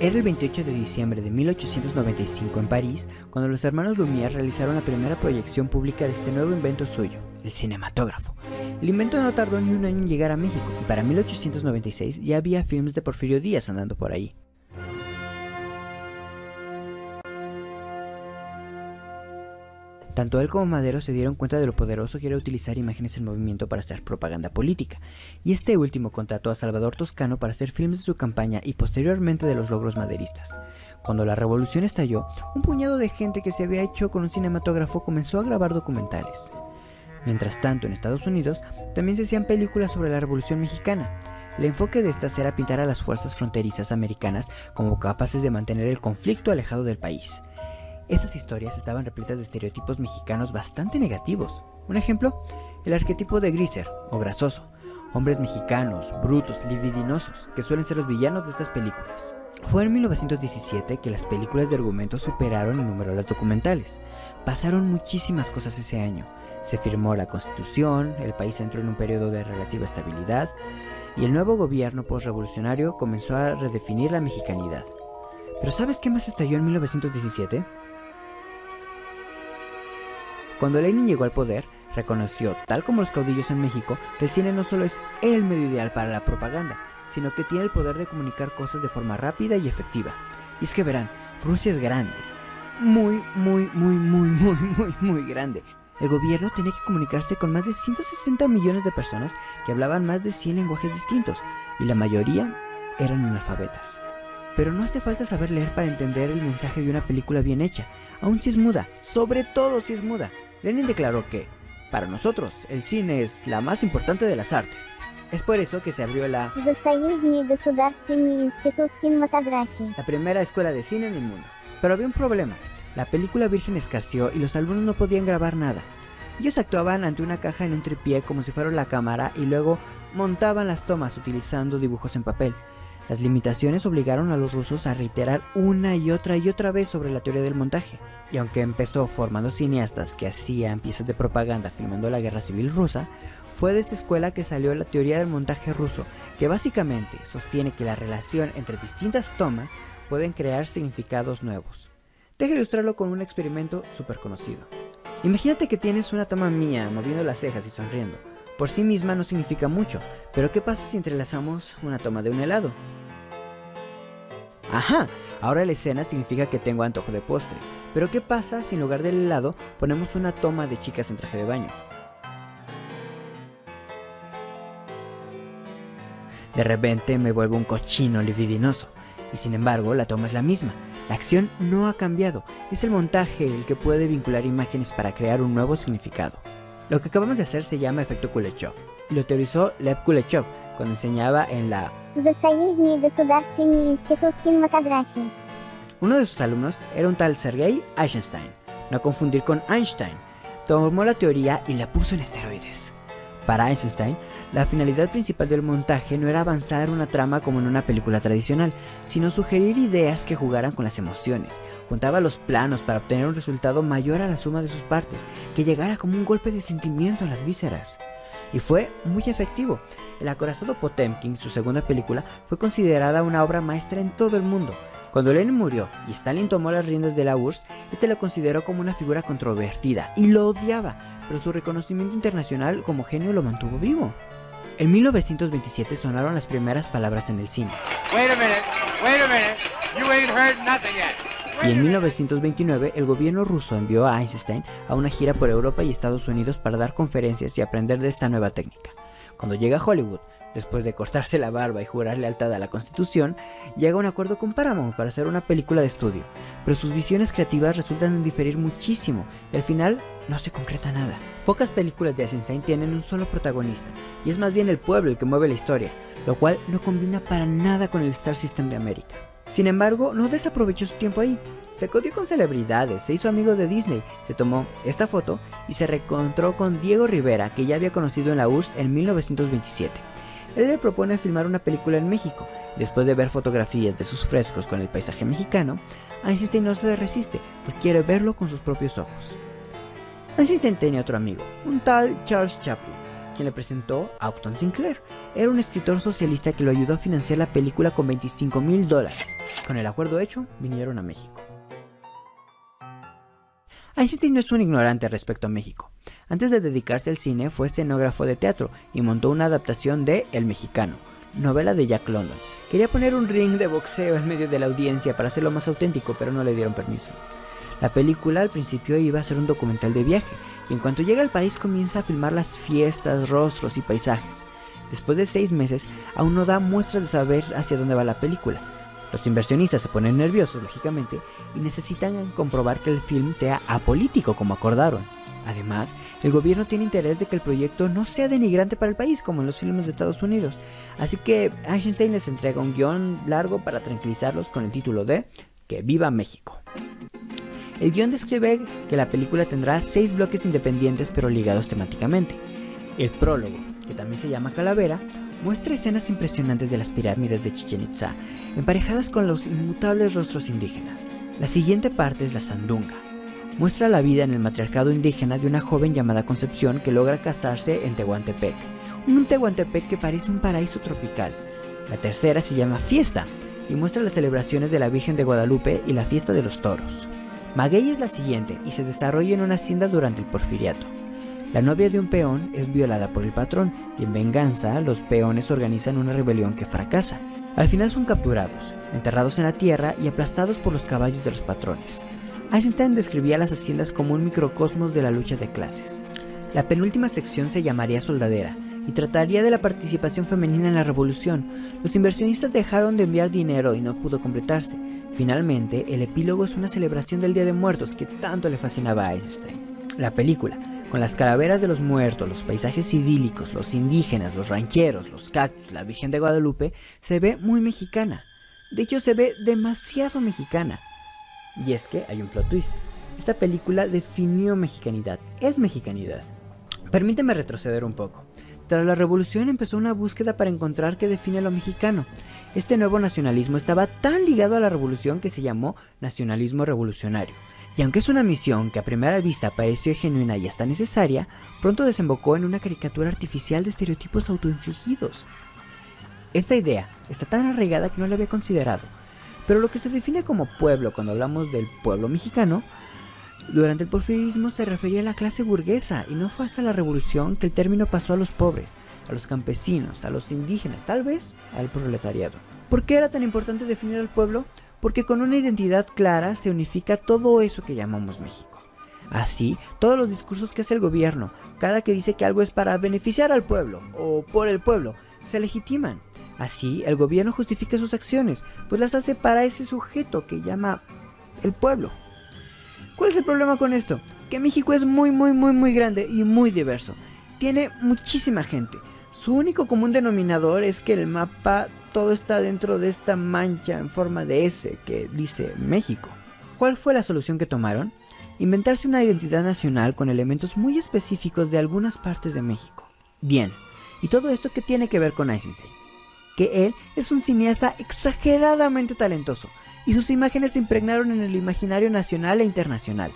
Era el 28 de diciembre de 1895 en París, cuando los hermanos Lumière realizaron la primera proyección pública de este nuevo invento suyo, el cinematógrafo. El invento no tardó ni un año en llegar a México, y para 1896 ya había filmes de Porfirio Díaz andando por ahí. Tanto él como Madero se dieron cuenta de lo poderoso que era utilizar imágenes en movimiento para hacer propaganda política, y este último contrató a Salvador Toscano para hacer filmes de su campaña y posteriormente de los logros maderistas. Cuando la revolución estalló, un puñado de gente que se había hecho con un cinematógrafo comenzó a grabar documentales. Mientras tanto, en Estados Unidos también se hacían películas sobre la Revolución Mexicana. El enfoque de estas era pintar a las fuerzas fronterizas americanas como capaces de mantener el conflicto alejado del país. Esas historias estaban repletas de estereotipos mexicanos bastante negativos. Un ejemplo, el arquetipo de Greaser o grasoso, hombres mexicanos, brutos, libidinosos, que suelen ser los villanos de estas películas. Fue en 1917 que las películas de argumento superaron el número de las documentales. Pasaron muchísimas cosas ese año. Se firmó la Constitución, el país entró en un periodo de relativa estabilidad, y el nuevo gobierno postrevolucionario comenzó a redefinir la mexicanidad. ¿Pero sabes qué más estalló en 1917? Cuando Lenin llegó al poder, reconoció, tal como los caudillos en México, que el cine no solo es el medio ideal para la propaganda, sino que tiene el poder de comunicar cosas de forma rápida y efectiva. Y es que verán, Rusia es grande, muy grande. El gobierno tenía que comunicarse con más de 160 millones de personas que hablaban más de 100 lenguajes distintos, y la mayoría eran analfabetas. Pero no hace falta saber leer para entender el mensaje de una película bien hecha, aun si es muda, sobre todo si es muda. Lenin declaró que, para nosotros, el cine es la más importante de las artes. Es por eso que se abrió la primera escuela de cine en el mundo. Pero había un problema. La película virgen escaseó y los alumnos no podían grabar nada. Ellos actuaban ante una caja en un tripié como si fuera la cámara y luego montaban las tomas utilizando dibujos en papel. Las limitaciones obligaron a los rusos a reiterar una y otra vez sobre la teoría del montaje. Y aunque empezó formando cineastas que hacían piezas de propaganda filmando la guerra civil rusa, fue de esta escuela que salió la teoría del montaje ruso, que básicamente sostiene que la relación entre distintas tomas pueden crear significados nuevos. Deja ilustrarlo con un experimento súper conocido. Imagínate que tienes una toma mía moviendo las cejas y sonriendo. Por sí misma no significa mucho, pero ¿qué pasa si entrelazamos una toma de un helado? Ajá, ahora la escena significa que tengo antojo de postre, pero ¿qué pasa si en lugar del helado ponemos una toma de chicas en traje de baño? De repente me vuelvo un cochino libidinoso, y sin embargo la toma es la misma. La acción no ha cambiado, es el montaje el que puede vincular imágenes para crear un nuevo significado. Lo que acabamos de hacer se llama efecto Kuleshov, y lo teorizó Lev Kuleshov cuando enseñaba en la Uno de sus alumnos era un tal Sergei Eisenstein, no confundir con Einstein. Tomó la teoría y la puso en esteroides. Para Eisenstein, la finalidad principal del montaje no era avanzar una trama como en una película tradicional, sino sugerir ideas que jugaran con las emociones. Juntaba los planos para obtener un resultado mayor a la suma de sus partes, que llegara como un golpe de sentimiento en las vísceras. Y fue muy efectivo. El acorazado Potemkin, su segunda película, fue considerada una obra maestra en todo el mundo. Cuando Lenin murió y Stalin tomó las riendas de la URSS, este lo consideró como una figura controvertida y lo odiaba, pero su reconocimiento internacional como genio lo mantuvo vivo. En 1927 sonaron las primeras palabras en el cine. Wait a minute, you ain't heard nothing yet. Y en 1929 el gobierno ruso envió a Eisenstein a una gira por Europa y Estados Unidos para dar conferencias y aprender de esta nueva técnica. Cuando llega a Hollywood, después de cortarse la barba y jurar lealtad a la Constitución, llega a un acuerdo con Paramount para hacer una película de estudio, pero sus visiones creativas resultan diferir muchísimo y al final no se concreta nada. Pocas películas de Eisenstein tienen un solo protagonista, y es más bien el pueblo el que mueve la historia, lo cual no combina para nada con el Star System de América. Sin embargo, no desaprovechó su tiempo ahí. Se codió con celebridades, se hizo amigo de Disney, se tomó esta foto y se reencontró con Diego Rivera, que ya había conocido en la URSS en 1927. Él le propone filmar una película en México. Después de ver fotografías de sus frescos con el paisaje mexicano, Eisenstein no se resiste, pues quiere verlo con sus propios ojos. Eisenstein tenía otro amigo, un tal Charles Chaplin, quien le presentó a Upton Sinclair. Era un escritor socialista que lo ayudó a financiar la película con $25,000. Con el acuerdo hecho, vinieron a México. Einstein no es un ignorante respecto a México. Antes de dedicarse al cine fue escenógrafo de teatro y montó una adaptación de El Mexicano, novela de Jack London. Quería poner un ring de boxeo en medio de la audiencia para hacerlo más auténtico, pero no le dieron permiso. La película al principio iba a ser un documental de viaje, y en cuanto llega al país comienza a filmar las fiestas, rostros y paisajes. Después de 6 meses, aún no da muestras de saber hacia dónde va la película. Los inversionistas se ponen nerviosos, lógicamente, y necesitan comprobar que el film sea apolítico como acordaron. Además, el gobierno tiene interés de que el proyecto no sea denigrante para el país como en los filmes de Estados Unidos. Así que Einstein les entrega un guión largo para tranquilizarlos con el título de Que viva México. El guión describe que la película tendrá 6 bloques independientes pero ligados temáticamente. El prólogo, que también se llama Calavera, muestra escenas impresionantes de las pirámides de Chichén Itzá, emparejadas con los inmutables rostros indígenas. La siguiente parte es la Sandunga. Muestra la vida en el matriarcado indígena de una joven llamada Concepción que logra casarse en Tehuantepec, un Tehuantepec que parece un paraíso tropical. La tercera se llama Fiesta y muestra las celebraciones de la Virgen de Guadalupe y la fiesta de los toros. Maguey es la siguiente y se desarrolla en una hacienda durante el Porfiriato. La novia de un peón es violada por el patrón y en venganza los peones organizan una rebelión que fracasa. Al final son capturados, enterrados en la tierra y aplastados por los caballos de los patrones. Einstein describía las haciendas como un microcosmos de la lucha de clases. La penúltima sección se llamaría Soldadera y trataría de la participación femenina en la revolución. Los inversionistas dejaron de enviar dinero y no pudo completarse. Finalmente, el epílogo es una celebración del Día de Muertos que tanto le fascinaba a Einstein. La película, con las calaveras de los muertos, los paisajes idílicos, los indígenas, los rancheros, los cactus, la Virgen de Guadalupe, se ve muy mexicana. De hecho, se ve demasiado mexicana. Y es que hay un plot twist. Esta película definió mexicanidad, es mexicanidad. Permíteme retroceder un poco. Tras la revolución empezó una búsqueda para encontrar qué define lo mexicano. Este nuevo nacionalismo estaba tan ligado a la revolución que se llamó nacionalismo revolucionario. Y aunque es una misión que a primera vista pareció genuina y hasta necesaria, pronto desembocó en una caricatura artificial de estereotipos autoinfligidos. Esta idea está tan arraigada que no la había considerado, pero lo que se define como pueblo cuando hablamos del pueblo mexicano, durante el porfiriatismo se refería a la clase burguesa y no fue hasta la revolución que el término pasó a los pobres, a los campesinos, a los indígenas, tal vez al proletariado. ¿Por qué era tan importante definir al pueblo? Porque con una identidad clara se unifica todo eso que llamamos México. Así, todos los discursos que hace el gobierno, cada que dice que algo es para beneficiar al pueblo o por el pueblo, se legitiman. Así, el gobierno justifica sus acciones, pues las hace para ese sujeto que llama el pueblo. ¿Cuál es el problema con esto? Que México es muy grande y muy diverso. Tiene muchísima gente. Su único común denominador es que el mapa todo está dentro de esta mancha en forma de S que dice México. ¿Cuál fue la solución que tomaron? Inventarse una identidad nacional con elementos muy específicos de algunas partes de México. Bien, ¿y todo esto qué tiene que ver con Einstein? Que él es un cineasta exageradamente talentoso y sus imágenes se impregnaron en el imaginario nacional e internacional.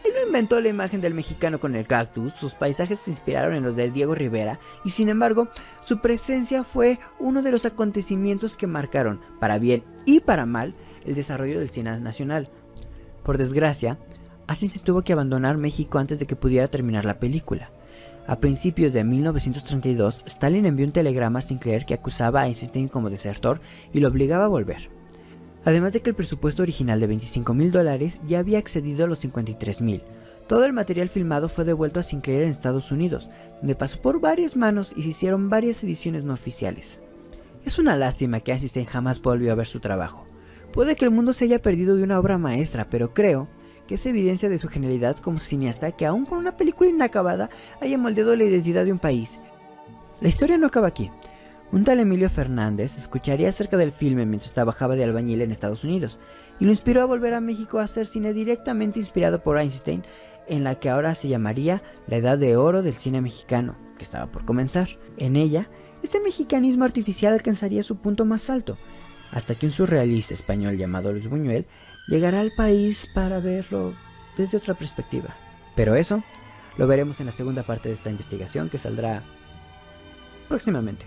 Él no inventó la imagen del mexicano con el cactus, sus paisajes se inspiraron en los de Diego Rivera y sin embargo su presencia fue uno de los acontecimientos que marcaron, para bien y para mal, el desarrollo del cine nacional. Por desgracia, Einstein tuvo que abandonar México antes de que pudiera terminar la película. A principios de 1932, Stalin envió un telegrama a Sinclair que acusaba a Einstein como desertor y lo obligaba a volver. Además de que el presupuesto original de $25,000 ya había excedido a los $53,000. Todo el material filmado fue devuelto a Sinclair en Estados Unidos, donde pasó por varias manos y se hicieron varias ediciones no oficiales. Es una lástima que Einstein jamás volvió a ver su trabajo. Puede que el mundo se haya perdido de una obra maestra, pero creo que es evidencia de su genialidad como cineasta que aún con una película inacabada haya moldeado la identidad de un país. La historia no acaba aquí. Un tal Emilio Fernández escucharía acerca del filme mientras trabajaba de albañil en Estados Unidos y lo inspiró a volver a México a hacer cine directamente inspirado por Einstein, en la que ahora se llamaría la Edad de Oro del cine mexicano, que estaba por comenzar. En ella, este mexicanismo artificial alcanzaría su punto más alto, hasta que un surrealista español llamado Luis Buñuel llegará al país para verlo desde otra perspectiva. Pero eso lo veremos en la segunda parte de esta investigación que saldrá próximamente.